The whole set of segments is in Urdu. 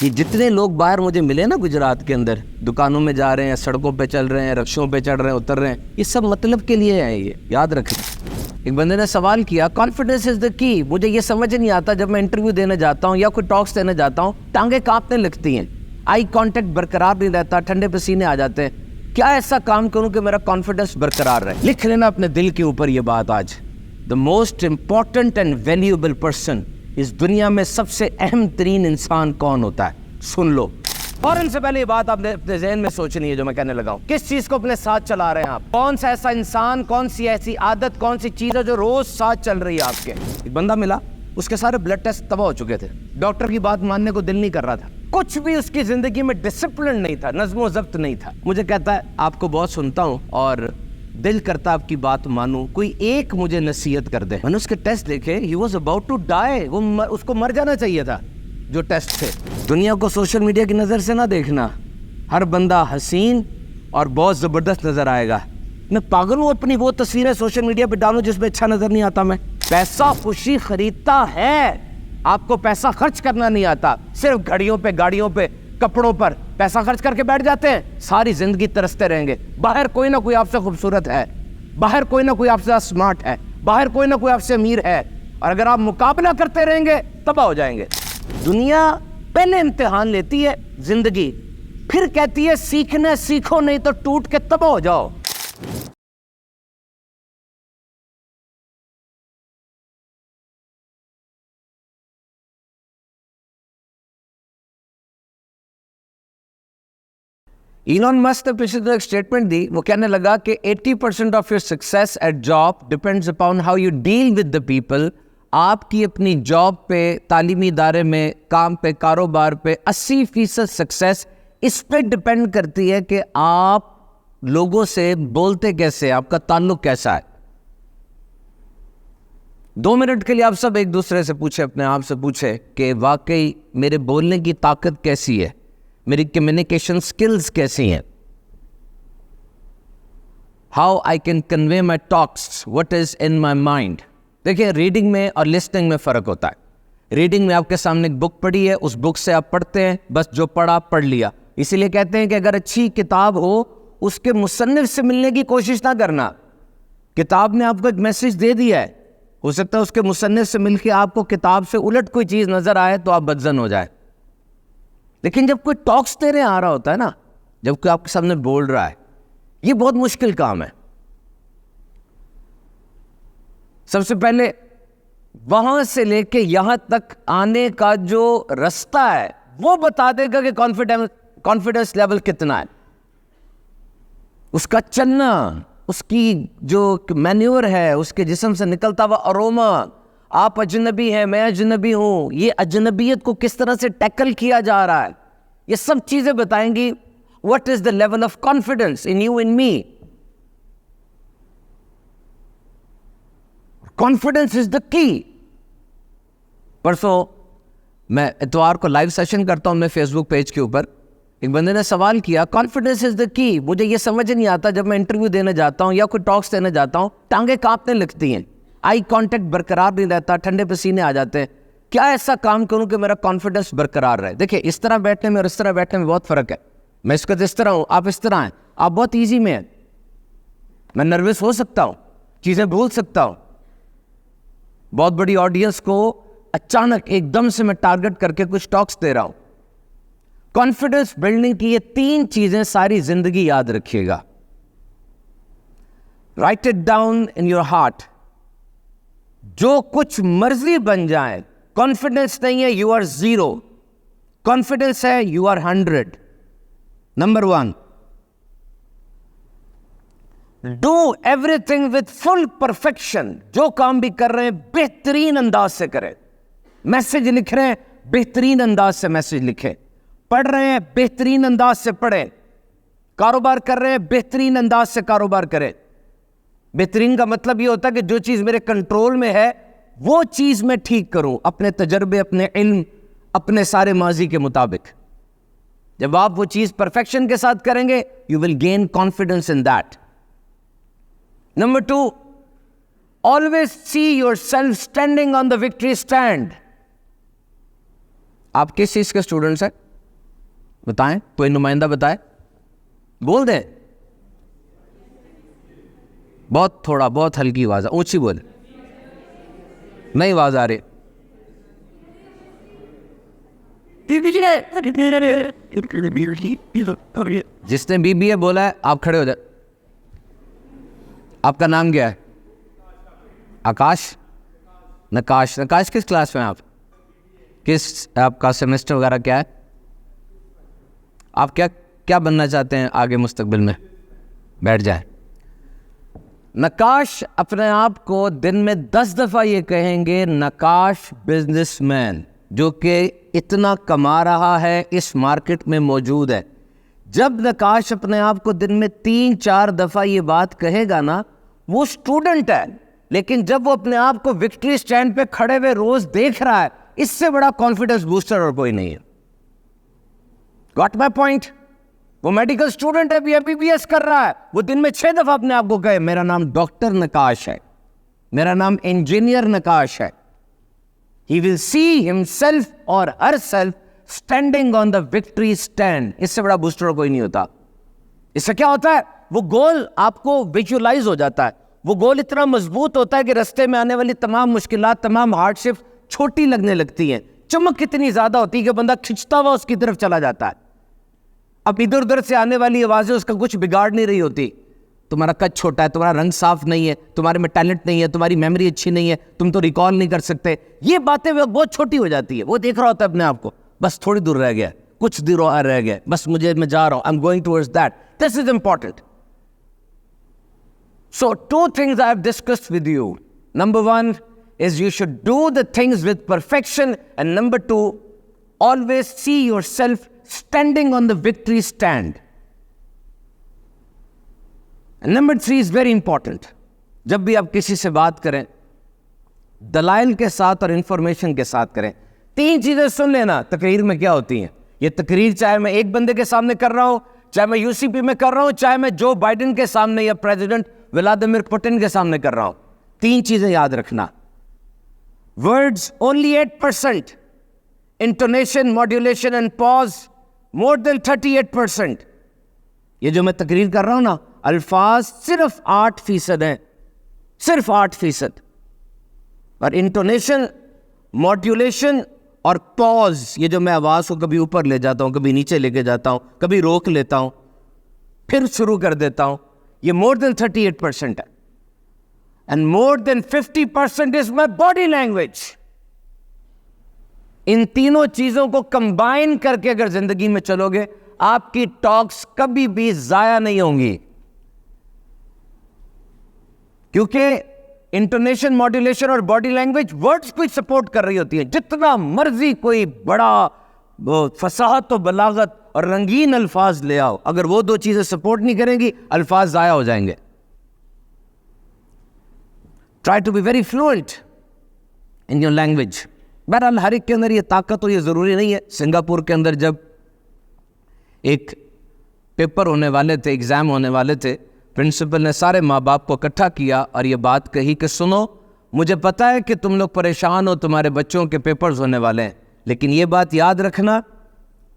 یہ جتنے لوگ باہر مجھے ملے نا گجرات کے اندر، دکانوں میں جا رہے ہیں، سڑکوں پہ چل رہے ہیں، رکشوں پہ چڑھ رہے ہیں، اتر رہے ہیں، یہ سب مطلب کے لیے ہیں. یہ یاد رکھیں. ایک بندے نے سوال کیا، کانفیڈنس از دا کی. مجھے یہ سمجھ نہیں آتا جب میں انٹرویو دینے جاتا ہوں یا کوئی ٹاکس دینے جاتا ہوں، ٹانگیں کانپنے لگتی ہیں، آئی کانٹیکٹ برقرار نہیں رہتا، ٹھنڈے پسینے آ جاتے ہیں. کیا ایسا کام کروں کہ میرا کانفیڈنس برقرار رہے؟ لکھ لینا اپنے دل کے اوپر یہ بات آج. The most important and valuable person, اس دنیا میں سب سے اہم ترین انسان کون ہوتا ہے؟ سن لو. فوراً سے پہلے یہ بات آپ نے اپنے ذہن میں سوچنی ہے جو میں کہنے لگا ہوں. کس چیز کو اپنے ساتھ چلا رہے ہیں آپ؟ کون سا ایسا انسان، کون سی ایسی عادت، کون سی چیز ہے جو روز ساتھ چل رہی ہے آپ کے؟ ایک بندہ ملا، اس کے سارے بلڈ ٹیسٹ تباہ ہو چکے تھے، ڈاکٹر کی بات ماننے کو دل نہیں کر رہا تھا، کچھ بھی اس کی زندگی میں ڈسپلن نہیں تھا، نظم و ضبط نہیں تھا. مجھے کہتا ہے آپ کو بہت سنتا ہوں اور دل کرتا آپ کی بات مانوں، کوئی ایک مجھے نصیحت کر دے. میں نے اس کے ٹیسٹ دیکھے، he was about to die, وہ اس کو مر جانا چاہیے تھا جو ٹیسٹ تھے. دنیا کو سوشل میڈیا کی نظر سے نہ دیکھنا، ہر بندہ حسین اور بہت زبردست نظر آئے گا. میں پاگل ہوں اپنی وہ تصویریں سوشل میڈیا پہ ڈالوں جس میں اچھا نظر نہیں آتا. میں پیسہ خوشی خریدتا ہے، آپ کو پیسہ خرچ کرنا نہیں آتا. صرف گھڑیوں پہ، گاڑیوں پہ، کپڑوں پر پیسہ خرچ کر کے بیٹھ جاتے ہیں، ساری زندگی ترستے رہیں گے. باہر کوئی نہ کوئی آپ سے خوبصورت ہے، باہر کوئی نہ کوئی آپ سے اسمارٹ ہے، باہر کوئی نہ کوئی آپ سے امیر ہے، اور اگر آپ مقابلہ کرتے رہیں گے تباہ ہو جائیں گے. دنیا پہلے امتحان لیتی ہے زندگی، پھر کہتی ہے سیکھنا سیکھو، نہیں تو ٹوٹ کے تباہ ہو جاؤ. ایلون مسک نے پچھلے دن ایک اسٹیٹمنٹ دی، وہ کہنے لگا کہ 80% of your success at job depends upon how you deal with the people. آپ کی اپنی جاب پہ، تعلیمی ادارے میں، کام پہ، کاروبار پہ 80% سکسیس اس پہ ڈپینڈ کرتی ہے کہ آپ لوگوں سے بولتے کیسے، آپ کا تعلق کیسا ہے. 2 منٹ کے لیے آپ سب ایک دوسرے سے پوچھیں، اپنے آپ سے پوچھیں کہ واقعی میرے بولنے کی طاقت کیسی ہے، میری کمیونیکیشن سکلز کیسی ہیں. How I can convey my talks, what is in my mind. دیکھیں، ریڈنگ میں اور لسننگ میں فرق ہوتا ہے. ریڈنگ میں آپ کے سامنے ایک بک پڑھی ہے، اس بک سے آپ پڑھتے ہیں، بس جو پڑھا پڑھ لیا. اسی لیے کہتے ہیں کہ اگر اچھی کتاب ہو اس کے مصنف سے ملنے کی کوشش نہ کرنا. کتاب نے آپ کو ایک میسج دے دیا ہے، ہو سکتا ہے اس کے مصنف سے مل کے آپ کو کتاب سے الٹ کوئی چیز نظر آئے تو آپ بدظن ہو جائے. لیکن جب کوئی ٹاکس دینے آ رہا ہوتا ہے نا، جب کوئی آپ کے سامنے بول رہا ہے، یہ بہت مشکل کام ہے. سب سے پہلے وہاں سے لے کے یہاں تک آنے کا جو رستہ ہے وہ بتا دے گا کہ کانفیڈنس لیول کتنا ہے. اس کا چلنا، اس کی جو مینیور ہے، اس کے جسم سے نکلتا ہوا اروما، آپ اجنبی ہیں، میں اجنبی ہوں، یہ اجنبیت کو کس طرح سے ٹیکل کیا جا رہا ہے، یہ سب چیزیں بتائیں گی what is the level of confidence in you and me. Confidence is the key. پرسوں میں اتوار کو لائیو سیشن کرتا ہوں میں فیس بک پیج کے اوپر. ایک بندے نے سوال کیا، کانفیڈنس از دا کی. مجھے یہ سمجھ نہیں آتا جب میں انٹرویو دینے جاتا ہوں یا کوئی ٹاکس دینے جاتا ہوں، ٹانگیں کانپنے لگتی ہیں، آئی کانٹیکٹ برقرار نہیں رہتا، ٹھنڈے پسینے آ جاتے ہیں. کیا ایسا کام کروں کہ میرا کانفیڈنس برقرار رہے؟ دیکھیں، اس طرح بیٹھنے میں اور اس طرح بیٹھنے میں بہت فرق ہے. میں اس وقت اس طرح ہوں، آپ اس طرح ہیں. آپ بہت ایزی میں ہیں، میں نروس ہو سکتا ہوں، چیزیں بھول سکتا ہوں. بہت بڑی آڈینس کو اچانک ایک دم سے میں ٹارگٹ کر کے کچھ ٹاکس دے رہا ہوں. کانفیڈنس بلڈنگ کی یہ 3 چیزیں ساری زندگی یاد رکھیے گا. Write it down in your heart. جو کچھ مرضی بن جائے، کانفیڈنس نہیں ہے یو آر 0، کانفیڈنس ہے you are 100. Number 1، do everything with full perfection. جو کام بھی کر رہے ہیں بہترین انداز سے کریں. میسج لکھ رہے ہیں بہترین انداز سے میسج لکھیں. پڑھ رہے ہیں بہترین انداز سے پڑھیں. کاروبار کر رہے ہیں بہترین انداز سے کاروبار کریں. بہترین کا مطلب یہ ہوتا ہے کہ جو چیز میرے کنٹرول میں ہے وہ چیز میں ٹھیک کروں، اپنے تجربے، اپنے علم، اپنے سارے ماضی کے مطابق. جب آپ وہ چیز پرفیکشن کے ساتھ کریں گے you will gain confidence in that. Number 2، always see yourself standing on the victory stand. آپ کس چیز کے اسٹوڈنٹس ہیں؟ بتائیں, کوئی نمائندہ بتائے, بول دے, بہت تھوڑا, بہت ہلکی آواز ہے, اونچی بول, نہیں آواز آ رہی. جس نے BBA بولا ہے آپ کھڑے ہو جائے. آپ کا نام کیا ہے؟ آکاش, نکاش. نکاش کس کلاس میں آپ؟ کس آپ کا سیمسٹر وغیرہ کیا ہے؟ آپ کیا بننا چاہتے ہیں آگے مستقبل میں؟ بیٹھ جائے. نکاش اپنے آپ کو دن میں 10 دفعہ یہ کہیں گے نکاش بزنس مین, جو کہ اتنا کما رہا ہے, اس مارکیٹ میں موجود ہے. جب نکاش اپنے آپ کو دن میں 3-4 دفعہ یہ بات کہے گا نا, وہ اسٹوڈنٹ ہے, لیکن جب وہ اپنے آپ کو وکٹری سٹینڈ پہ کھڑے ہوئے روز دیکھ رہا ہے, اس سے بڑا کانفیڈنس بوسٹر اور کوئی نہیں ہے. Got my point? وہ میڈیکل اسٹوڈنٹ ہے, MBBS کر رہا ہے, وہ دن میں 6 دفعہ اپنے آپ کو کہے میرا نام ڈاکٹر نکاش ہے, میرا نام انجینئر نکاش ہے. He will see himself or herself standing on the victory stand. اس سے بڑا بوسٹر کوئی نہیں ہوتا. اس سے کیا ہوتا ہے, وہ گول آپ کو ویژولائز ہو جاتا ہے, وہ گول اتنا مضبوط ہوتا ہے کہ رستے میں آنے والی تمام مشکلات, تمام ہارڈ شپ چھوٹی لگنے لگتی ہیں. چمک اتنی زیادہ ہوتی ہے کہ بندہ کھنچتا ہوا اس کی طرف چلا جاتا ہے. اب ادھر ادھر سے آنے والی آوازیں اس کا کچھ بگاڑ نہیں رہی ہوتی. تمہارا قد چھوٹا ہے, تمہارا رنگ صاف نہیں ہے, تمہارے میں ٹیلنٹ نہیں ہے, تمہاری میموری اچھی نہیں ہے, تم تو ریکال نہیں کر سکتے, یہ باتیں بہت چھوٹی ہو جاتی ہے. وہ دیکھ رہا ہوتا ہے اپنے آپ کو, بس تھوڑی دور رہ گیا, کچھ دور رہ گیا, بس میں جا رہا ہوں, I'm going towards that. This is important. So 2 things I have discussed with you. Number 1 is you should do the things with perfection, and number 2, always see yourself standing on the victory stand. And number 3 is very important. جب بھی آپ کسی سے بات کریں, دلائل کے ساتھ اور انفارمیشن کے ساتھ کریں. 3 چیزیں سن لینا تقریر میں کیا ہوتی ہیں. یہ تقریر چاہے میں ایک بندے کے سامنے کر رہا ہوں, چاہے میں UCP میں کر رہا ہوں, چاہے میں جو بائیڈن کے سامنے یا پریزیڈنٹ ولادیمیر پوٹن کے سامنے کر رہا ہوں, 3 چیزیں یاد رکھنا. Words only 8%, intonation, modulation and pause more than 38%. یہ جو میں تقریر کر رہا ہوں نا, الفاظ صرف 8% ہیں, صرف 8%. اور انٹونیشن, ماڈیولیشن اور پاز, یہ جو میں آواز کو کبھی اوپر لے جاتا ہوں, کبھی نیچے لے کے جاتا ہوں, کبھی روک لیتا ہوں, پھر شروع کر دیتا ہوں, یہ more than 38% ہے. And more than 50% is my body language. ان تینوں چیزوں کو کمبائن کر کے اگر زندگی میں چلو گے, آپ کی ٹاکس کبھی بھی ضائع نہیں ہوں گی. کیونکہ انٹونیشن, ماڈیولیشن اور باڈی لینگویج ورڈز کو سپورٹ کر رہی ہوتی ہیں. جتنا مرضی کوئی بڑا فصاحت و بلاغت اور رنگین الفاظ لے آؤ, اگر وہ 2 چیزیں سپورٹ نہیں کریں گی, الفاظ ضائع ہو جائیں گے. Try to be very fluent in your language. بہرحال ہر ایک کے اندر یہ طاقت ہو, یہ ضروری نہیں ہے. سنگاپور کے اندر جب ایک پیپر ہونے والے تھے, ایگزام ہونے والے تھے, پرنسپل نے سارے ماں باپ کو اکٹھا کیا اور یہ بات کہی کہ سنو, مجھے پتا ہے کہ تم لوگ پریشان ہو, تمہارے بچوں کے پیپرز ہونے والے ہیں, لیکن یہ بات یاد رکھنا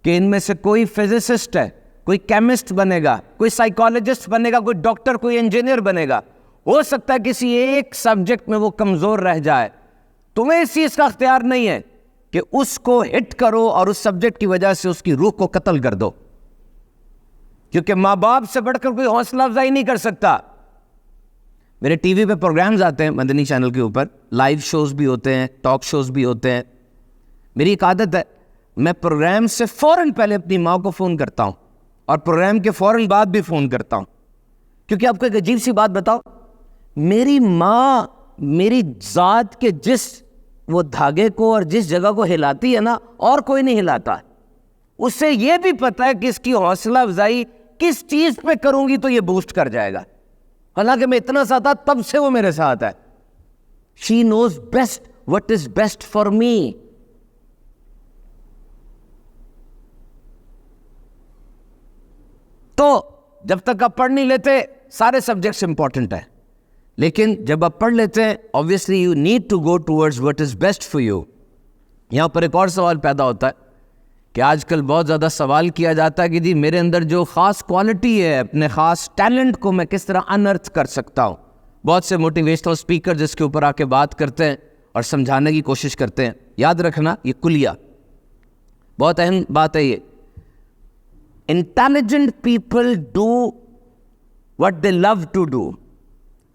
کہ ان میں سے کوئی فزسسٹ ہے, کوئی کیمسٹ بنے گا, کوئی سائیکالوجسٹ بنے گا, کوئی ڈاکٹر, کوئی انجینئر بنے گا. ہو سکتا ہے کسی ایک سبجیکٹ میں وہ کمزور رہ جائے. تمہیں اس چیز کا اختیار نہیں ہے کہ اس کو ہٹ کرو اور اس سبجیکٹ کی وجہ سے اس کی روح کو قتل کر دو, کیونکہ ماں باپ سے بڑھ کر کوئی حوصلہ افزائی نہیں کر سکتا. میرے ٹی وی پہ پروگرامز آتے ہیں مدنی چینل کے اوپر, لائیو شوز بھی ہوتے ہیں, ٹاک شوز بھی ہوتے ہیں. میری ایک عادت ہے, میں پروگرام سے فوراً پہلے اپنی ماں کو فون کرتا ہوں اور پروگرام کے فوراً بعد بھی فون کرتا ہوں. کیونکہ آپ کو ایک عجیب سی بات بتاؤ, میری ماں میری ذات کے جس وہ دھاگے کو اور جس جگہ کو ہلاتی ہے نا, اور کوئی نہیں ہلاتا. اس سے یہ بھی پتا ہے کہ اس کی حوصلہ افزائی کس چیز پہ کروں گی تو یہ بوسٹ کر جائے گا. حالانکہ میں اتنا سا تھا تب سے وہ میرے ساتھ ہے. She knows best what is best for me. تو جب تک آپ پڑھ نہیں لیتے سارے سبجیکٹس امپورٹنٹ ہیں, لیکن جب آپ پڑھ لیتے ہیں obviously you need to go towards what is best for you. یہاں پر ایک اور سوال پیدا ہوتا ہے کہ آج کل بہت زیادہ سوال کیا جاتا ہے کہ جی میرے اندر جو خاص کوالٹی ہے، اپنے خاص ٹیلنٹ کو میں کس طرح انرتھ کر سکتا ہوں. بہت سے موٹیویشنل اسپیکر جس کے اوپر آ کے بات کرتے ہیں اور سمجھانے کی کوشش کرتے ہیں. یاد رکھنا یہ کلیہ بہت اہم بات ہے. یہ intelligent people do what they love to do.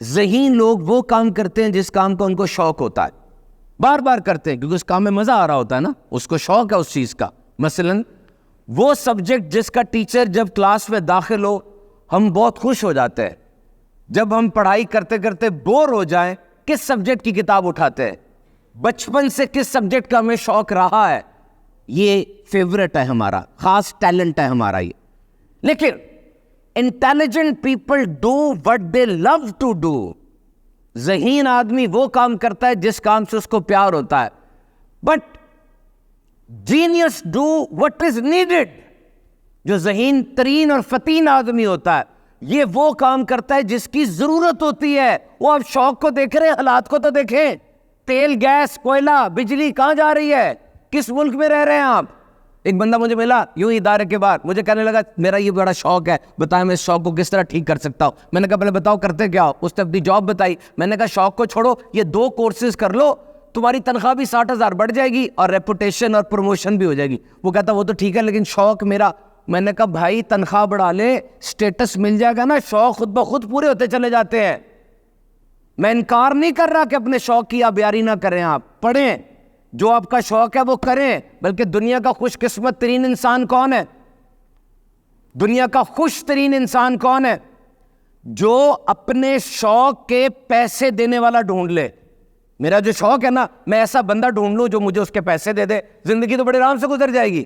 ذہین لوگ وہ کام کرتے ہیں جس کام کا ان کو شوق ہوتا ہے، بار بار کرتے ہیں کیونکہ اس کام میں مزہ آ رہا ہوتا ہے نا، اس کو شوق ہے اس چیز کا. مثلا وہ سبجیکٹ جس کا ٹیچر جب کلاس میں داخل ہو ہم بہت خوش ہو جاتے ہیں. جب ہم پڑھائی کرتے کرتے بور ہو جائیں کس سبجیکٹ کی کتاب اٹھاتے ہیں؟ بچپن سے کس سبجیکٹ کا ہمیں شوق رہا ہے، یہ فیورٹ ہے ہمارا، خاص ٹیلنٹ ہے ہمارا یہ. لیکن intelligent people do what they love to do. ذہین آدمی وہ کام کرتا ہے جس کام سے اس کو پیار ہوتا ہے. But genius do what is needed. جو ذہین ترین اور فتین آدمی ہوتا ہے یہ وہ کام کرتا ہے جس کی ضرورت ہوتی ہے. وہ آپ شوق کو دیکھ رہے ہیں، حالات کو تو دیکھیں. تیل، گیس، کوئلہ، بجلی کہاں جا رہی ہے؟ کس ملک میں رہ رہے ہیں آپ؟ ایک بندہ مجھے ملا یوں ہی ادارے کے بعد، مجھے کہنے لگا میرا یہ بڑا شوق ہے، بتائیں میں اس شوق کو کس طرح ٹھیک کر سکتا ہوں. میں نے کہا پہلے بتاؤ کرتے کیا ہو. اس نے اپنی جاب بتائی. میں نے کہا شوق کو چھوڑو، یہ 2 کورسز کر لو، تمہاری تنخواہ بھی 60,000 بڑھ جائے گی اور ریپوٹیشن اور پروموشن بھی ہو جائے گی. وہ کہتا وہ تو ٹھیک ہے لیکن شوق میرا. میں نے کہا بھائی تنخواہ بڑھا لے، اسٹیٹس مل جائے گا نا، شوق خود بخود پورے ہوتے چلے جاتے ہیں. میں انکار نہیں کر رہا کہ اپنے شوق کی آپ یاری نہ کریں، آپ پڑھیں، جو آپ کا شوق ہے وہ کریں. بلکہ دنیا کا خوش قسمت ترین انسان کون ہے؟ دنیا کا خوش ترین انسان کون ہے؟ جو اپنے شوق کے پیسے دینے والا ڈھونڈ لے. میرا جو شوق ہے نا، میں ایسا بندہ ڈھونڈ لوں جو مجھے اس کے پیسے دے دے، زندگی تو بڑے آرام سے گزر جائے گی.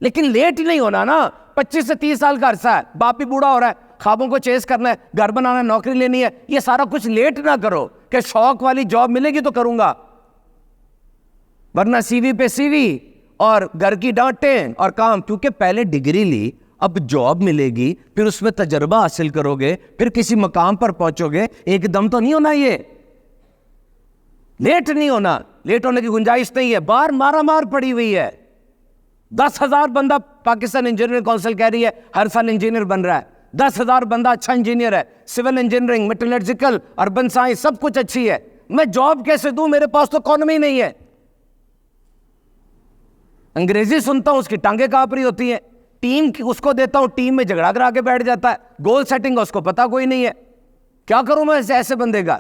لیکن لیٹ ہی نہیں ہونا نا. 25 سے 30 سال کا عرصہ ہے، باپ بھی بوڑھا ہو رہا ہے، خوابوں کو چیز کرنا ہے، گھر بنانا ہے، نوکری لینی ہے. یہ سارا کچھ لیٹ نہ کرو کہ شوق والی جاب ملے گی تو کروں گا، ورنہ سی وی پہ سی وی اور گھر کی ڈانٹیں اور کام. کیونکہ پہلے ڈگری لی، اب جاب ملے گی، پھر اس میں تجربہ حاصل کرو گے، پھر کسی مقام پر پہنچو گے. ایک دم تو نہیں ہونا، یہ لیٹ نہیں ہونا. لیٹ ہونے کی گنجائش نہیں ہے. بار مارا مار پڑی ہوئی ہے. 10,000 بندہ پاکستان انجینئر کونسل کہہ رہی ہے ہر سال انجینئر بن رہا ہے. 10,000 بندہ اچھا انجینئر ہے. Civil engineering, metallurgical, urban science سب کچھ اچھی ہے. میں جاب کیسے دوں؟ میرے پاس تو اکانومی نہیں ہے. انگریزی سنتا ہوں اس کی ٹانگیں کانپ رہی ہوتی ہیں. ٹیم کی اس کو دیتا ہوں، ٹیم میں جھگڑا کرا کے بیٹھ جاتا ہے. گول سیٹنگ اس کو پتا کوئی نہیں ہے. کیا کروں میں ایسے بندے کا؟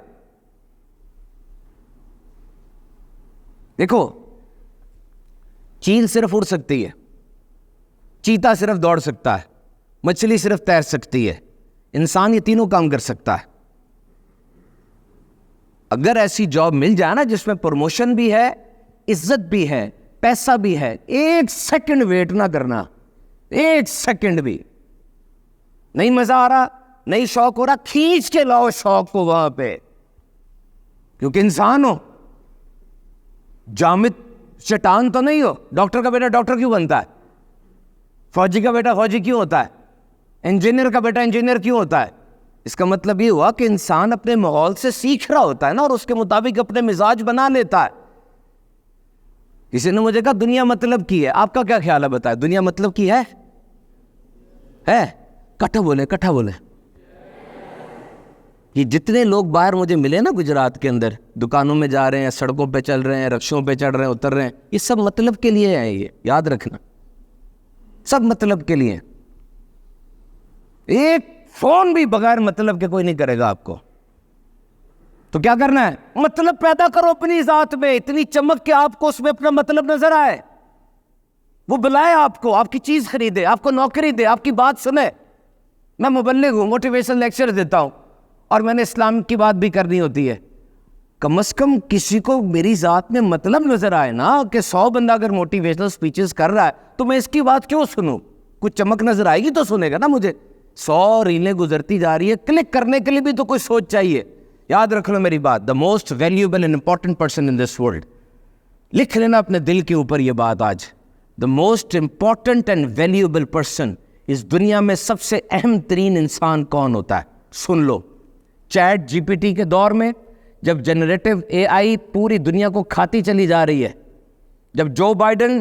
دیکھو، چیل صرف اڑ سکتی ہے، چیتا صرف دوڑ سکتا ہے، مچھلی صرف تیر سکتی ہے، انسان یہ تینوں کام کر سکتا ہے. اگر ایسی جاب مل جائے نا جس میں پروموشن بھی ہے، عزت بھی ہے، پیسہ بھی ہے، 1 سیکنڈ ویٹ نہ کرنا. 1 سیکنڈ بھی نہیں. مزہ آ رہا، نہیں شوق ہو رہا، کھینچ کے لاؤ شوق کو وہاں پہ. کیونکہ انسان ہو، جامد چٹان تو نہیں ہو. ڈاکٹر کا بیٹا ڈاکٹر کیوں بنتا ہے؟ فوجی کا بیٹا فوجی کیوں ہوتا ہے؟ انجینئر کا بیٹا انجینئر کیوں ہوتا ہے؟ اس کا مطلب یہ ہوا کہ انسان اپنے ماحول سے سیکھ رہا ہوتا ہے نا، اور اس کے مطابق اپنے مزاج بنا لیتا ہے. کسی نے مجھے کہا دنیا مطلب کی ہے. آپ کا کیا خیال ہے؟ بتائے دنیا مطلب کی ہے؟ کٹھا بولے. یہ جتنے لوگ باہر مجھے ملے نا گجرات کے اندر، دکانوں میں جا رہے ہیں، سڑکوں پہ چل رہے ہیں، رکشوں پہ چڑھ رہے ہیں، اتر رہے ہیں، یہ سب مطلب کے لیے ہیں. یہ یاد رکھنا، سب مطلب کے لیے. ایک فون بھی بغیر مطلب کے کوئی نہیں کرے گا آپ کو. تو کیا کرنا ہے؟ مطلب پیدا کرو اپنی ذات میں، اتنی چمک کہ آپ کو اس میں اپنا مطلب نظر آئے. وہ بلائے آپ کو، آپ کی چیز خریدے، آپ کو نوکری دے، آپ کی بات سنے. میں مبلغ ہوں، موٹیویشنل لیکچر دیتا ہوں، اور میں نے اسلام کی بات بھی کرنی ہوتی ہے. کم از کم کسی کو میری ذات میں مطلب نظر آئے نا، کہ 100 بندہ اگر موٹیویشنل سپیچز کر رہا ہے تو میں اس کی بات کیوں سنوں؟ کچھ چمک نظر آئے گی تو سنے گا نا مجھے. 100 ریلیں گزرتی جا رہی ہے، کلک کرنے کے لیے بھی تو کوئی سوچ چاہیے. یاد رکھ لو میری بات، the most valuable and important person in this world. لکھ لینا اپنے دل کے اوپر یہ بات آج. The most important and valuable person, اس دنیا میں سب سے اہم ترین انسان کون ہوتا ہے؟ سن لو. چیٹ جی پی ٹی کے دور میں جب جنریٹو اے آئی پوری دنیا کو کھاتی چلی جا رہی ہے، جب Joe Biden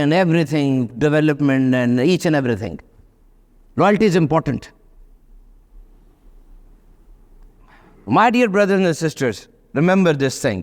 and everything, development and each and everything. Loyalty is important. My dear brothers and sisters, remember this thing.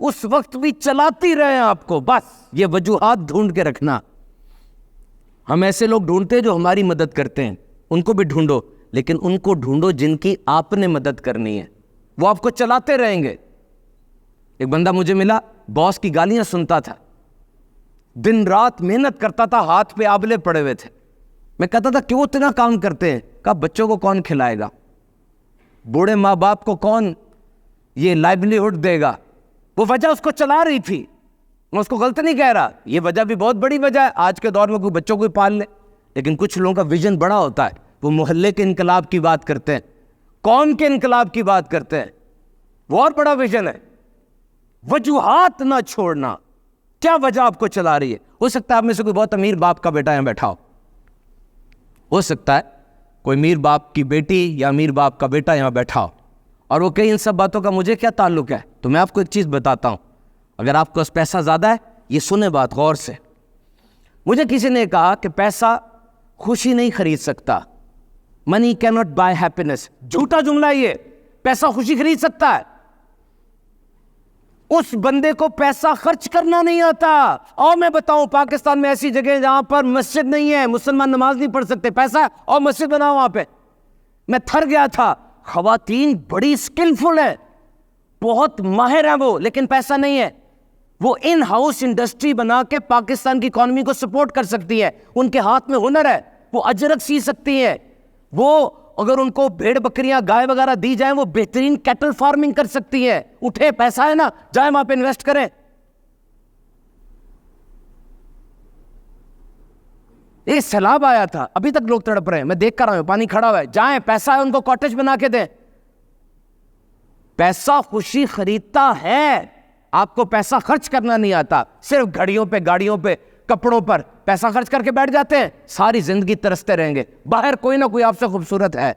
اس وقت بھی چلاتی رہے آپ کو. بس یہ وجوہات ڈھونڈ کے رکھنا. ہم ایسے لوگ ڈھونڈتے ہیں جو ہماری مدد کرتے ہیں, ان کو بھی ڈھونڈو, لیکن ان کو ڈھونڈو جن کی آپ نے مدد کرنی ہے. وہ آپ کو چلاتے رہیں گے. ایک بندہ مجھے ملا, باس کی گالیاں سنتا تھا, دن رات محنت کرتا تھا, ہاتھ پہ آبلے پڑے ہوئے تھے. میں کہتا تھا کیوں اتنا کام کرتے ہیں؟ کہا بچوں کو کون کھلائے گا, بوڑھے ماں باپ کو کون یہ لائیولیہڈ دے گا. وہ وجہ اس کو چلا رہی تھی, میں اس کو غلط نہیں کہہ رہا, یہ وجہ بھی بہت بڑی وجہ ہے. آج کے دور میں کوئی بچوں کو ہی پال لے, لیکن کچھ لوگوں کا ویژن بڑا ہوتا ہے. وہ محلے کے انقلاب کی بات کرتے ہیں, قوم کے انقلاب کی بات کرتے ہیں, وہ اور بڑا ویژن ہے. وجوہات نہ چھوڑنا, کیا وجہ آپ کو چلا رہی ہے. ہو سکتا ہے آپ میں سے کوئی بہت امیر باپ کا بیٹا یہاں بیٹھا ہو سکتا ہے کوئی امیر باپ کی بیٹی یا امیر باپ کا بیٹا یہاں بیٹھا ہو, اور وہ کہیں ان سب باتوں کا مجھے کیا تعلق ہے. تو میں آپ کو ایک چیز بتاتا ہوں, اگر آپ کے پاس پیسہ زیادہ ہے, یہ سنیں بات غور سے. مجھے کسی نے کہا کہ پیسہ خوشی نہیں خرید سکتا, منی کی ناٹ بائی ہیپینس. جھوٹا جملہ یہ, پیسہ خوشی خرید سکتا ہے. اس بندے کو پیسہ خرچ کرنا نہیں آتا. اور میں بتاؤں, پاکستان میں ایسی جگہ جہاں پر مسجد نہیں ہے, مسلمان نماز نہیں پڑھ سکتے, پیسہ ہے اور مسجد بناؤ وہاں پہ. میں تھر گیا تھا. خواتین بڑی اسکلفل ہے, بہت ماہر ہیں وہ, لیکن پیسہ نہیں ہے. وہ ان ہاؤس انڈسٹری بنا کے پاکستان کی اکانومی کو سپورٹ کر سکتی ہے. ان کے ہاتھ میں ہنر ہے, وہ اجرک سی سکتی ہے. وہ اگر ان کو بھیڑ بکریاں گائے وغیرہ دی جائیں, وہ بہترین کیٹل فارمنگ کر سکتی ہے. اٹھے, پیسہ ہے نا, جائیں وہاں پہ انویسٹ کریں. ایک سیلاب آیا تھا, ابھی تک لوگ تڑپ رہے ہیں, میں دیکھ کر رہا ہوں, پانی کھڑا ہوا ہے. جائیں, پیسہ ہے, ان کو کاٹیج بنا کے دیں. پیسہ خوشی خریدتا ہے. آپ کو پیسہ خرچ کرنا نہیں آتا. صرف گھڑیوں پہ, گاڑیوں پہ, کپڑوں پر پیسہ خرچ کر کے بیٹھ جاتے ہیں, ساری زندگی ترستے رہیں گے. باہر کوئی نہ کوئی آپ سے خوبصورت ہے,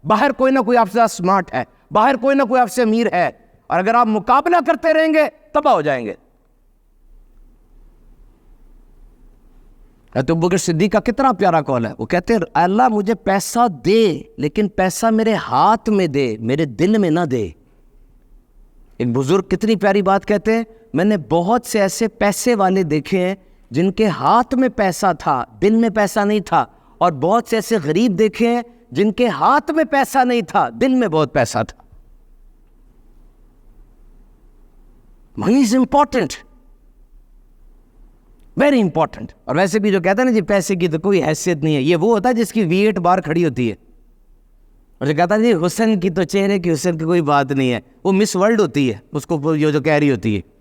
باہر کوئی نہ کوئی آپ سے اسمارٹ ہے, باہر کوئی نہ کوئی آپ سے امیر ہے, اور اگر آپ مقابلہ کرتے رہیں گے تباہ ہو جائیں گے. تو ابوبکر صدیق کا کتنا پیارا قول ہے. وہ کہتے ہیں اللہ مجھے پیسہ دے, لیکن پیسہ میرے ہاتھ میں دے, میرے دل میں نہ دے. ایک بزرگ کتنی پیاری بات کہتے ہیں, میں نے بہت سے ایسے پیسے والے دیکھے ہیں جن کے ہاتھ میں پیسہ تھا, دل میں پیسہ نہیں تھا, اور بہت سے ایسے غریب دیکھے ہیں جن کے ہاتھ میں پیسہ نہیں تھا, دل میں بہت پیسہ تھا. منی از امپورٹنٹ, ویری امپورٹنٹ. اور ویسے بھی جو کہتا ہے نا جی پیسے کی تو کوئی حیثیت نہیں ہے, یہ وہ ہوتا ہے جس کی V8 بار کھڑی ہوتی ہے, اور جو کہتا ہے جی حسن کی تو چہرے کی حسن کی کوئی بات نہیں ہے, وہ مس ورلڈ ہوتی ہے, اس کو یہ جو کہہ رہی ہوتی ہے.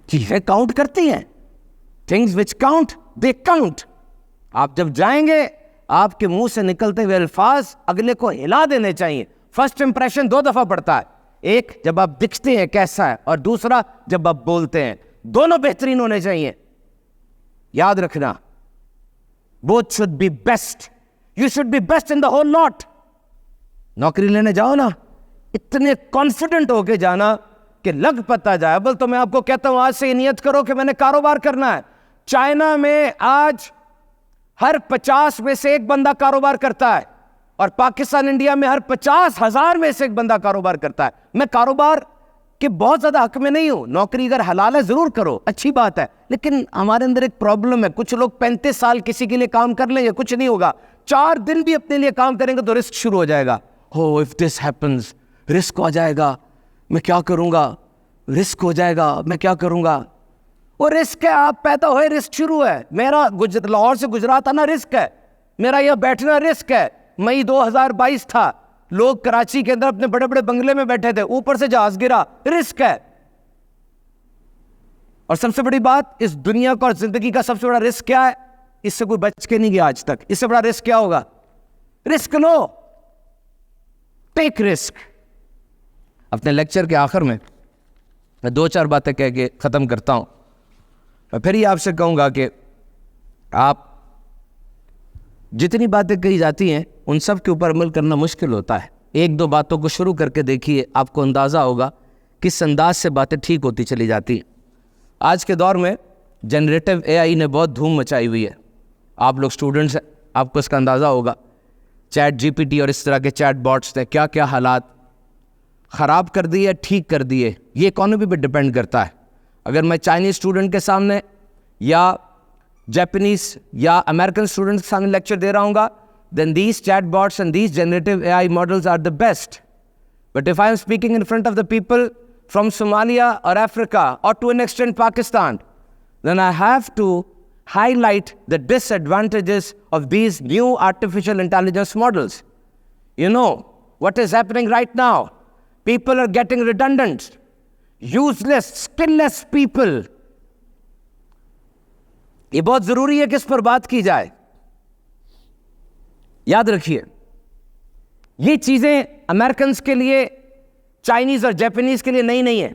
چیزیں کاؤنٹ کرتی ہیں, things which count they count. آپ جب جائیں گے, آپ کے منہ سے نکلتے ہوئے الفاظ اگلے کو ہلا دینے چاہیے. فرسٹ امپریشن 2 دفعہ پڑتا ہے, ایک جب آپ دکھتے ہیں کیسا ہے, اور دوسرا جب آپ بولتے ہیں. دونوں بہترین ہونے چاہیے. یاد رکھنا, both should be best. You should be best in the whole lot. نوکری لینے جاؤ نا, اتنے کانفیڈنٹ ہو کے جانا کہ لگ پتہ جائے. بل تو میں آپ کو کہتا ہوں, آج سے یہ نیت کرو کہ میں نے کاروبار کرنا ہے. چائنا میں آج ہر 50 میں سے ایک بندہ کاروبار کرتا ہے, اور پاکستان انڈیا میں ہر 50,000 میں سے ایک بندہ کاروبار کرتا ہے. میں کاروبار کے بہت زیادہ حق میں نہیں ہوں. نوکری اگر حلال ہے ضرور کرو, اچھی بات ہے, لیکن ہمارے اندر ایک پرابلم ہے. کچھ لوگ 35 سال کسی کے لیے کام کر لیں گے, کچھ نہیں ہوگا. 4 دن بھی اپنے لیے کام کریں گے تو رسک شروع ہو جائے گا. ہو اف دس ہیپنز, رسک ہو جائے گا, میں کیا کروں گا, رسک ہو جائے گا, میں کیا کروں گا. وہ رسک ہے, آپ پیدا ہوئے رسک شروع ہے. میرا لاہور سے گجرات آنا رسک ہے, میرا یہ بیٹھنا رسک ہے. مئی 2022 تھا, لوگ کراچی کے اندر اپنے بڑے بڑے بنگلے میں بیٹھے تھے, اوپر سے جہاز گرا, رسک ہے. اور سب سے بڑی بات, اس دنیا کا اور زندگی کا سب سے بڑا رسک کیا ہے؟ اس سے کوئی بچ کے نہیں گیا آج تک. اس سے بڑا رسک کیا ہوگا؟ رسک لو, ٹیک رسک. اپنے لیکچر کے آخر میں 2-4 باتیں کہہ کے ختم کرتا ہوں. میں پھر یہ آپ سے کہوں گا کہ آپ جتنی باتیں کہی جاتی ہیں ان سب کے اوپر عمل کرنا مشکل ہوتا ہے. 1-2 باتوں کو شروع کر کے دیکھیے, آپ کو اندازہ ہوگا کس انداز سے باتیں ٹھیک ہوتی چلی جاتی ہیں. آج کے دور میں جنریٹو AI نے بہت دھوم مچائی ہوئی ہے. آپ لوگ اسٹوڈنٹس ہیں, آپ کو اس کا اندازہ ہوگا. چیٹ GPT اور اس طرح کے چیٹ باٹس نے کیا کیا حالات خراب کر دیے ٹھیک کر دیے یہ اکانومی پہ ڈپینڈ کرتا ہے. اگر میں چائنیز اسٹوڈنٹ کے سامنے یا جیپنیز یا امریکن اسٹوڈنٹ کے سامنے لیکچر دے رہا ہوں گا, then these chatbots and these generative AI models are the best. But if I am speaking in front of the people from Somalia or Africa or to an extent Pakistan, then I have to highlight the disadvantages of these new artificial intelligence models. You know what is happening right now? People are getting redundant, useless, skillless people. یہ بہت ضروری ہے کہ اس پر بات کی جائے. یاد رکھیے یہ چیزیں امریکنز کے لیے, چائنیز اور جیپنیز کے لیے نئی نہیں ہیں,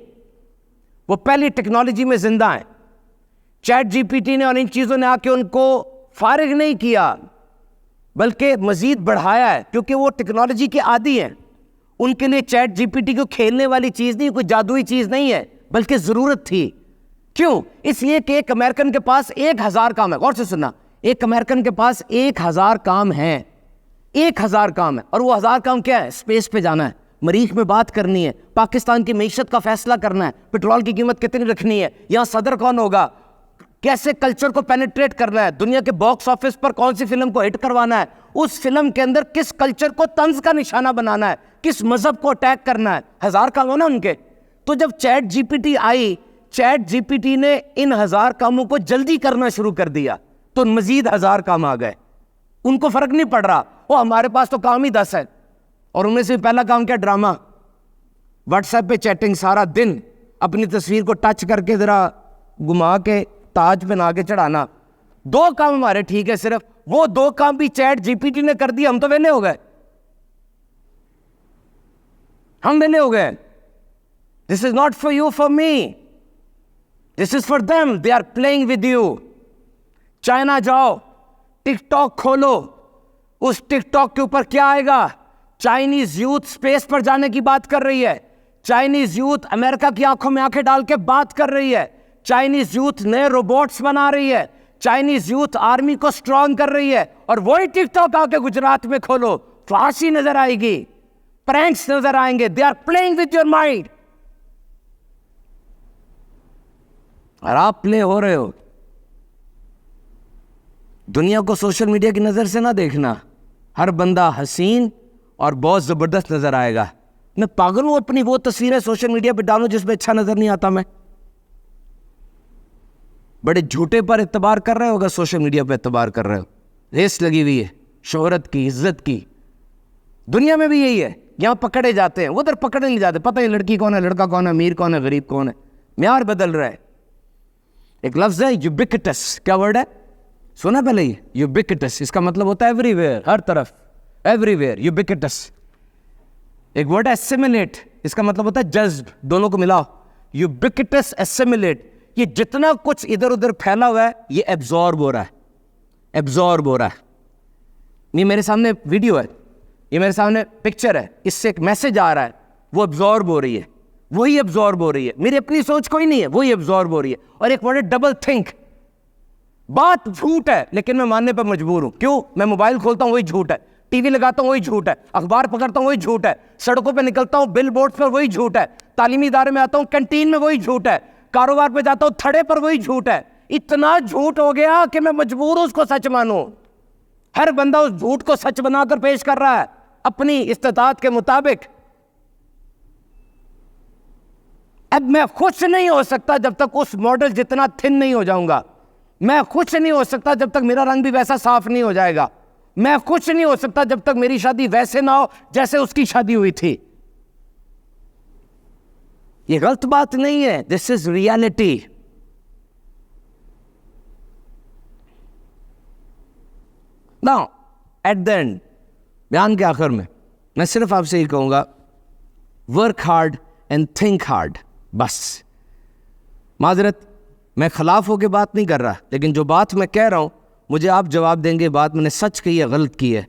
وہ پہلی ٹیکنالوجی میں زندہ ہیں. چیٹ جی پی ٹی نے اور ان چیزوں نے آ کے ان کو فارغ نہیں کیا بلکہ مزید بڑھایا ہے, کیونکہ وہ ٹیکنالوجی کے عادی ہیں. ان کے لیے چیٹ جی پی ٹی کو کھیلنے والی چیز نہیں, کوئی جادوئی چیز نہیں ہے, بلکہ ضرورت تھی. کیوں؟ اس لیے کہ ایک امریکن کے پاس 1000 کام ہے. غور سے سننا, ایک امریکن کے پاس 1000 کام ہیں, 1000 کام ہے. اور وہ 1000 کام کیا ہے؟ اسپیس پہ جانا ہے, مریخ میں بات کرنی ہے, پاکستان کی معیشت کا فیصلہ کرنا ہے, پیٹرول کی قیمت کتنی رکھنی ہے, یہاں صدر کون ہوگا, کیسے کلچر کو پینیٹریٹ کرنا ہے, دنیا کے باکس آفس پر کون سی فلم کو ہٹ کروانا ہے, اس فلم کے اندر کس کلچر کو طنز کا نشانہ بنانا ہے, کس مذہب کو اٹیک کرنا ہے. 1000 کام ہو نا ان کے. تو جب چیٹ جی پی ٹی آئی, چیٹ جی پی ٹی نے ان 1000 کاموں کو جلدی کرنا شروع کر دیا, تو مزید 1000 کام آ گئے. ان کو فرق نہیں پڑ رہا, وہ ہمارے پاس تو کام ہی 10 ہے. اور ان میں سے پہلا کام کیا؟ ڈرامہ, واٹس ایپ پہ چیٹنگ سارا دن, اپنی تصویر کو ٹچ کر کے ذرا گھما کے تاج بنا کے چڑھانا. 2 کام ہمارے ٹھیک ہے, صرف وہ 2 کام بھی چیٹ جی پی ٹی نے کر دیا, ہم تو ویلے ہو گئے, ہم ویلے ہو گئے. This is not for you, for me. This is for them. They are playing with you. China جاؤ, ٹک ٹاک کھولو, اس ٹک ٹاک کے اوپر کیا آئے گا؟ چائنیز یوتھ اسپیس پر جانے کی بات کر رہی ہے, چائنیز یوتھ امریکہ کی آنکھوں میں آنکھیں ڈال کے بات کر رہی ہے, چائنیز یوتھ نئے روبوٹس بنا رہی ہے, چائنیز یوتھ آرمی کو سٹرونگ کر رہی ہے. اور وہی ٹک ٹاک آ کے گجرات میں کھولو, فحاشی نظر آئے گی, پرینکس نظر آئیں گے. They are playing with your mind. اور آپ پلے ہو رہے ہو. دنیا کو سوشل میڈیا کی نظر سے نہ دیکھنا, ہر بندہ حسین اور بہت زبردست نظر آئے گا. میں پاگل ہوں اپنی وہ تصویریں سوشل میڈیا پہ ڈالوں جس میں اچھا نظر نہیں آتا. میں بڑے جھوٹے پر اعتبار کر رہے ہوگا, سوشل میڈیا پہ اعتبار کر رہے ہو. ریس لگی ہوئی ہے شہرت کی, عزت کی. دنیا میں بھی یہی ہے, یہاں پکڑے جاتے ہیں, ادھر پکڑے نہیں جاتے. پتہ نہیں لڑکی کون ہے, لڑکا کون ہے, امیر کون ہے, غریب کون ہے. معیار بدل رہا ہے. ایک لفظ ہے یوبیکٹس, کیا ورڈ ہے سنا پہلے ہی؟ یوبیکٹس. اس کا مطلب ہوتا ہے ایوری ویئر, ہر طرف, ایوری ویئر, یوبیکٹس. ایک ورڈ ہے اسیمیلیٹ, اس کا مطلب ہوتا ہے جذب. دونوں کو ملاؤ, یوبیکٹس, اسیمیلیٹ. یہ جتنا کچھ ادھر ادھر پھیلا ہوا ہے یہ ایبزارب ہو رہا ہے, ایبزارب ہو رہا ہے. یہ میرے سامنے ویڈیو ہے, یہ میرے سامنے پکچر ہے, اس سے ایک میسج آ رہا ہے, وہ ایبزارب ہو رہی ہے, وہی ایبزارب ہو رہی ہے. میری اپنی سوچ کوئی نہیں ہے, وہی ایبزارب ہو رہی ہے. اور ایک ورڈ ہے ڈبل تھنک. بات جھوٹ ہے لیکن میں ماننے پر مجبور ہوں. کیوں؟ میں موبائل کھولتا ہوں وہی جھوٹ ہے, ٹی وی لگاتا ہوں وہی جھوٹ ہے, اخبار پکڑتا ہوں وہی جھوٹ ہے, سڑکوں پہ نکلتا ہوں بل بورڈ پر وہی جھوٹ ہے, تعلیمی ادارے میں آتا ہوں کینٹین میں وہی جھوٹ ہے, کاروبار پہ جاتا ہوں تھڑے پر وہی جھوٹ ہے. اتنا جھوٹ ہو گیا کہ میں مجبور ہوں اس کو سچ مانوں. ہر بندہ اس جھوٹ کو سچ بنا کر پیش کر رہا ہے اپنی استطاعت کے مطابق. اب میں خوش نہیں ہو سکتا جب تک اس ماڈل جتنا تھن نہیں ہو جاؤں گا. میں خوش نہیں ہو سکتا جب تک میرا رنگ بھی ویسا صاف نہیں ہو جائے گا. میں خوش نہیں ہو سکتا جب تک میری شادی ویسے نہ ہو جیسے اس کی شادی ہوئی تھی. یہ غلط بات نہیں ہے, this is reality. Now at the end, بیان کے آخر میں صرف آپ سے یہ کہوں گا, work hard and think hard. بس معذرت, میں خلاف ہو کے بات نہیں کر رہا, لیکن جو بات میں کہہ رہا ہوں مجھے آپ جواب دیں گے بات میں نے سچ کی ہے غلط کی ہے.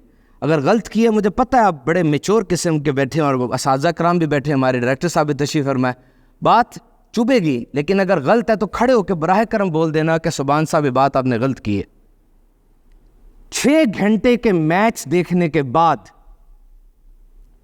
اگر غلط کی ہے مجھے پتہ ہے آپ بڑے میچور قسم کے بیٹھے ہیں, اور اساتذہ کرام بھی بیٹھے ہیں, ہمارے ڈائریکٹر صاحب بھی تشریف فرمائے, بات چبھے گی. لیکن اگر غلط ہے تو کھڑے ہو کے براہ کرم بول دینا کہ سبحان صاحب یہ بات آپ نے غلط کی ہے. 6 گھنٹے کے میچ دیکھنے کے بعد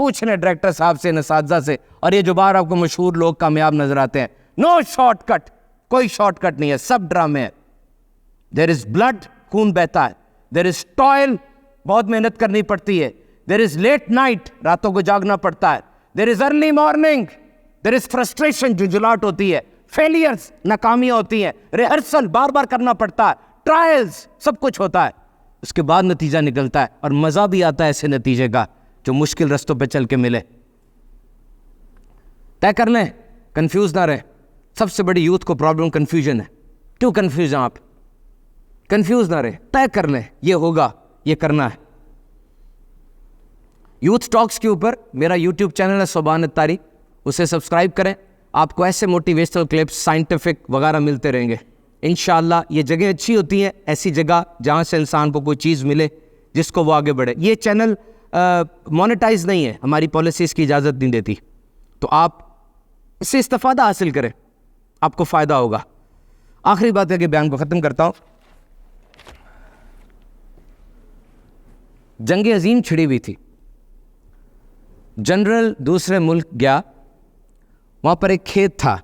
پوچھ لیں ڈائریکٹر صاحب سے, اساتذہ سے, اور یہ جو باہر آپ کو مشہور لوگ کامیاب نظر آتے ہیں, نو شارٹ کٹ, کوئی شارٹ کٹ نہیں ہے, سب ڈرامے ہیں. دیر از بلڈ, خون بہتا ہے. دیر از ٹوائل, بہت محنت کرنی پڑتی ہے. دیر از لیٹ نائٹ, راتوں کو جاگنا پڑتا ہے. There is early morning. There is frustration, جھنجھلاہٹ ہوتی ہے. فیلیئرز, ناکامیاں ہوتی ہیں. ریہرسل بار بار کرنا پڑتا ہے. ٹرائلز, سب کچھ ہوتا ہے. اس کے بعد نتیجہ نکلتا ہے, اور مزہ بھی آتا ہے ایسے نتیجے کا جو مشکل رستوں پہ چل کے ملے. طے کر لیں, کنفیوز نہ رہے. سب سے بڑی یوتھ کو پرابلم کنفیوژن ہے. کیوں کنفیوز ہیں آپ؟ کنفیوز نہ رہے, طے کر لیں یہ ہوگا, یہ کرنا ہے. یوتھ ٹاکس کے اوپر میرا یوٹیوب چینل ہے سبحان الطاری, اسے سبسکرائب کریں. آپ کو ایسے موٹیویشنل کلپس, سائنٹیفک وغیرہ ملتے رہیں گے انشاءاللہ. یہ جگہ اچھی ہوتی ہے, ایسی جگہ جہاں سے انسان کو کوئی چیز ملے جس کو وہ آگے بڑھے. یہ چینل مونیٹائز نہیں ہے, ہماری پالیسیز کی اجازت نہیں دیتی, تو آپ اس سے استفادہ حاصل کریں, آپ کو فائدہ ہوگا. آخری بات ہے کہ بیان کو ختم کرتا ہوں. جنگ عظیم چھڑی ہوئی تھی. جنرل دوسرے ملک گیا, وہاں پر ایک کھیت تھا.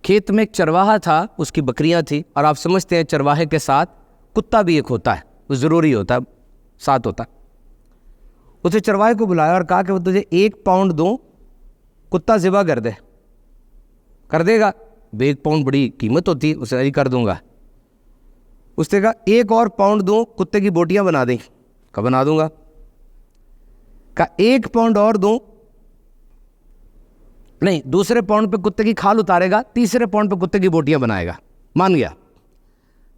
کھیت میں ایک چرواہا تھا, اس کی بکریاں تھیں, اور آپ سمجھتے ہیں چرواہے کے ساتھ کتا بھی ایک ہوتا ہے, وہ ضروری ہوتا ہے, ساتھ ہوتا ہے. اسے چرواہے کو بلایا اور کہا کہ وہ تجھے 1 پاؤنڈ دوں, کتا ذبح کر دے. کر دے گا؟ 1 پاؤنڈ بڑی قیمت ہوتی ہے, اسے نہیں کر دوں گا. اس نے کہا 1 اور پاؤنڈ دوں, کتے کی بوٹیاں بنا دیں. کہا بنا دوں گا. کہا 1 پاؤنڈ اور دوں, نہیں, دوسرے پاؤنڈ پہ کتے کی کھال اتارے گا, تیسرے پاؤنڈ پہ کتے کی بوٹیاں بنائے گا. مان گیا.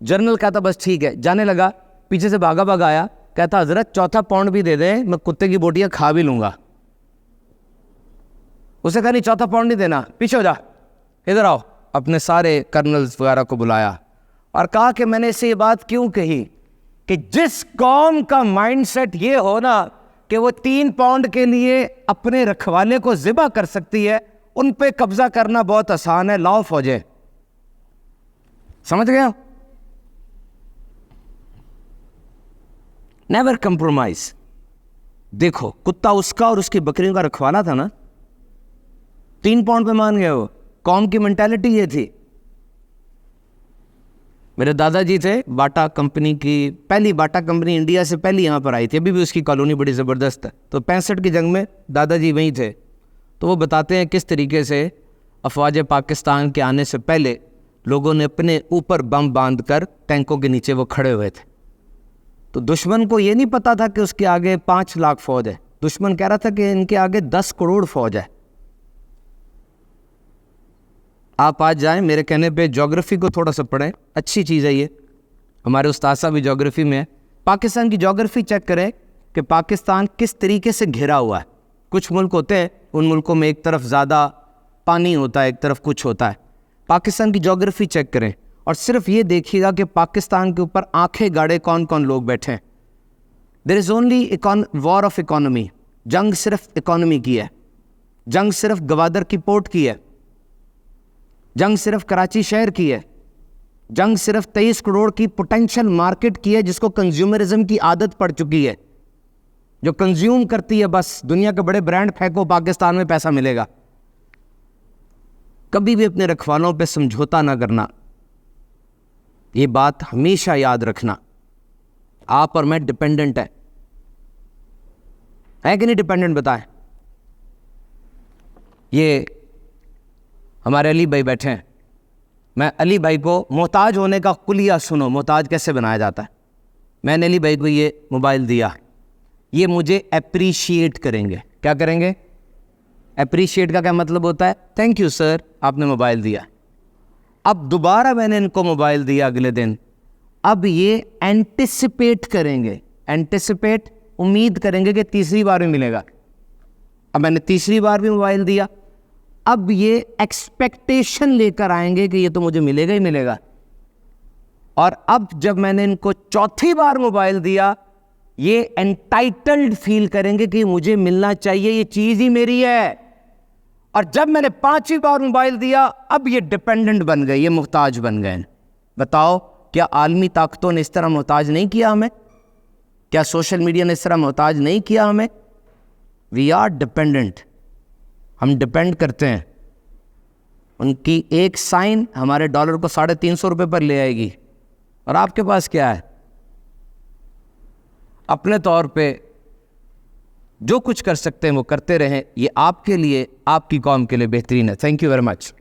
جنرل کہتا بس ٹھیک ہے, جانے لگا. پیچھے سے بھاگا بھاگا آیا, کہتا حضرت 4تھا پاؤنڈ بھی دے دیں, میں کتے کی بوٹیاں کھا بھی لوں گا. اسے کہا نہیں 4تھا پاؤنڈ نہیں دینا, پیچھے ہو جا, ادھر آؤ. اپنے سارے کرنلز وغیرہ کو بلایا اور کہا کہ میں نے اسے یہ بات کیوں کہی کہ جس قوم کا مائنڈ سیٹ یہ ہونا کہ وہ 3 پاؤنڈ کے لیے اپنے رکھوالے کو ذبح کر سکتی ہے, ان پہ قبضہ کرنا بہت آسان ہے. لاؤ فوجیں. سمجھ گیا؟ Never compromise. دیکھو, کتا اس کا اور اس کی بکریوں کا رکھوالا تھا نا, 3 پاؤنڈ پہ مان گئے. وہ قوم کی مینٹالٹی یہ تھی. میرے دادا جی تھے باٹا کمپنی کی, پہلی باٹا کمپنی انڈیا سے پہلی یہاں پر آئی تھی, ابھی بھی اس کی کالونی بڑی زبردست ہے. تو 65 کی جنگ میں دادا جی وہیں تھے. تو وہ بتاتے ہیں کس طریقے سے افواج پاکستان کے آنے سے پہلے لوگوں نے اپنے اوپر بم باندھ کر ٹینکوں کے نیچے وہ کھڑے ہوئے تھے. تو دشمن کو یہ نہیں پتا تھا کہ اس کے آگے 5 لاکھ فوج ہے. دشمن کہہ رہا تھا کہ ان کے آگے 10 کروڑ فوج ہے. آپ آج جائیں, میرے کہنے پہ جغرافی کو تھوڑا سا پڑھیں, اچھی چیز ہے یہ. ہمارے استاد صاحب بھی جغرافی میں ہے. پاکستان کی جغرافی چیک کریں کہ پاکستان کس طریقے سے گھرا ہوا ہے. کچھ ملک ہوتے ہیں, ان ملکوں میں ایک طرف زیادہ پانی ہوتا ہے, ایک طرف کچھ ہوتا ہے. پاکستان کی جغرافی چیک کریں اور صرف یہ دیکھیے گا کہ پاکستان کے اوپر آنکھیں گاڑے کون کون لوگ بیٹھے ہیں. There is only war of economy. جنگ صرف اکانومی کی ہے, جنگ صرف گوادر کی پورٹ کی ہے, جنگ صرف کراچی شہر کی ہے, جنگ صرف 23 کروڑ کی پوٹینشل مارکیٹ کی ہے جس کو کنزیومرزم کی عادت پڑ چکی ہے, جو کنزیوم کرتی ہے. بس دنیا کے بڑے برانڈ پھینکو, پاکستان میں پیسہ ملے گا. کبھی بھی اپنے رکھوالوں پہ سمجھوتا نہ کرنا, یہ بات ہمیشہ یاد رکھنا. آپ اور میں ڈپینڈنٹ ہے کہ نہیں ڈپینڈنٹ؟ بتائیں. یہ ہمارے علی بھائی بیٹھے ہیں, میں علی بھائی کو محتاج ہونے کا کلیہ سنو, محتاج کیسے بنایا جاتا ہے. میں نے علی بھائی کو یہ موبائل دیا, یہ مجھے اپریشیٹ کریں گے. کیا کریں گے؟ اپریشیٹ کا کیا مطلب ہوتا ہے؟ تھینک یو سر, آپ نے موبائل دیا. اب دوبارہ میں نے ان کو موبائل دیا اگلے دن, اب یہ اینٹیسپیٹ کریں گے. اینٹیسپیٹ, امید کریں گے کہ تیسری بار بھی ملے گا. اب میں نے تیسری بار بھی موبائل دیا, اب یہ ایکسپیکٹیشن لے کر آئیں گے کہ یہ تو مجھے ملے گا ہی ملے گا. اور اب جب میں نے ان کو چوتھی بار موبائل دیا, یہ انٹائٹلڈ فیل کریں گے کہ مجھے ملنا چاہیے, یہ چیز ہی میری ہے. اور جب میں نے 5ویں بار موبائل دیا, اب یہ ڈپینڈنٹ بن گئے, یہ محتاج بن گئے. بتاؤ, کیا عالمی طاقتوں نے اس طرح محتاج نہیں کیا ہمیں؟ کیا سوشل میڈیا نے اس طرح محتاج نہیں کیا ہمیں؟ وی آر ڈپینڈنٹ, ہم ڈپینڈ کرتے ہیں. ان کی ایک سائن ہمارے ڈالر کو 350 روپے پر لے آئے گی, اور آپ کے پاس کیا ہے؟ اپنے طور پہ جو کچھ کر سکتے ہیں وہ کرتے رہیں. یہ آپ کے لیے, آپ کی قوم کے لیے بہترین ہے. Thank you very much.